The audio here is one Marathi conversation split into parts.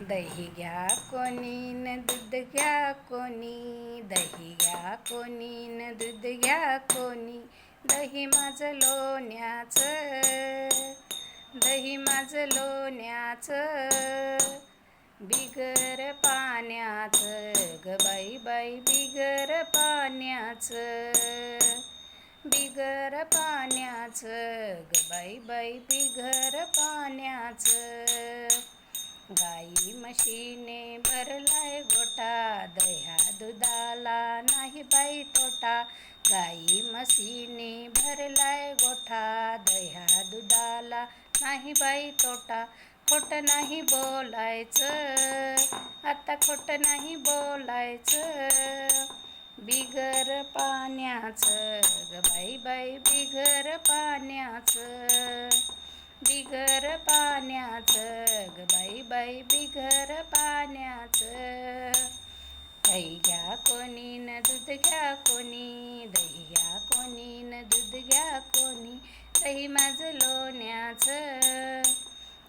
दही घ्या कोणी न दूध घ्या कोणी, दही घ्या कोणी न दूध घ्या कोणी. दही माझं लोण्याचं, दही माझं लोण्याचं, बिगर पाण्याचं ग बाई बाई, बिगर पाण्याचं, बिगर पाण्याचं ग बाई बाई, बिगर पाण्याचं. गाई म्हशीने भरलाय गोठा, दह्या दुधाला नाही बाई तोटा. गाई म्हशीने भरलाय गोठा, दह्या दुधाला नाही बाई तोटा. खोटं नाही बोलायचं, आता खोटं नाही बोलायचं, बिगर पाण्याचं ग बाई बाई, बिगर पाण्याचं, बिगर पाण्याचं ग बाई बाई, बिगर पाण्याचं. दही घ्या कोणी न दूध घ्या कोणी, दही घ्या कोणी न दूध घ्या कोणी. दही माझं लोण्याचं,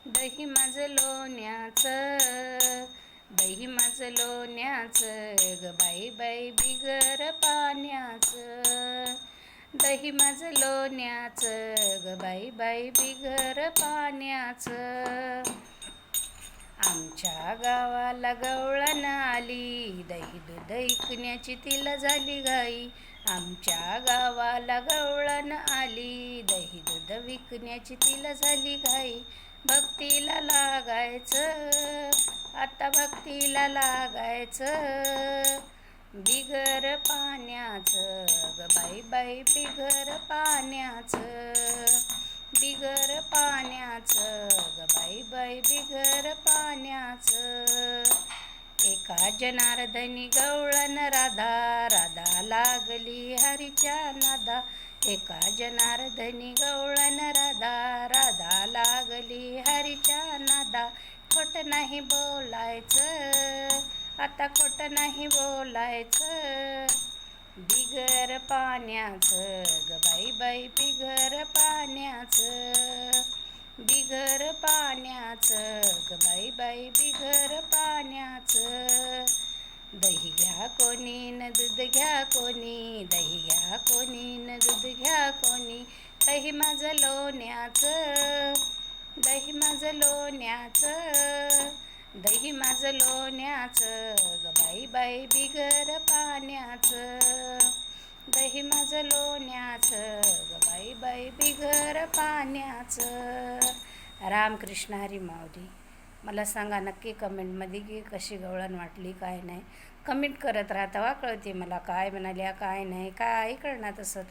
दही माझं लोण्याचं, दही माझं लोण्याचं ग बाई बाई, बिगर पाण्याचं. दही माझं लोण्याचं ग बाई बाई, बिगर पाण्याचं. आमच्या गावाला गवळण आली, दही दूध ऐकण्याची तिला झाली घाई. आमच्या गावाला गवळण आली, दही दूध विकण्याची तिला झाली घाई. भक्तीला लागायचं, आता भक्तीला लागायचं, बिगर पाण्याचं ग बाई बाई, बिगर पाण्याचं, बिगर पाण्याचं ग बाई बाई, बिगर पाण्याचं. एका जनार्दनी गवळण राधा, राधा लागली हरीच्या नादा. एका जनार्दनी गवळण राधा, राधा लागली हरीच्या नादा. खोटं नाही बोलायचं, आता खोटं नाही बोलायचं, बिगर पाण्याचं ग बाई बाई, बिगर पाण्याचं, बिगर पाण्याचं ग बाई बाई, बिगर पाण्याचं. दही घ्या कोणी न दूध घ्या कोणी, दही घ्या कोणी न दूध घ्या कोणी. दही माझं लोण्याचं, दही माझं लोण्याचं, दही माझं लोण्याचं ग बाई बाई, बिगर पाण्याचं, दही माझं लोण्याचं ग बाई बाई, बिगर पाण्याचं. रामकृष्ण हरी माऊली. मला सांगा नक्की कमेंटमध्ये की कशी गवळण वाटली काय नाही. कमेंट करत राहा, तेव्हा कळते मला काय म्हणाल्या काय नाही, काय कळणार तसं तर.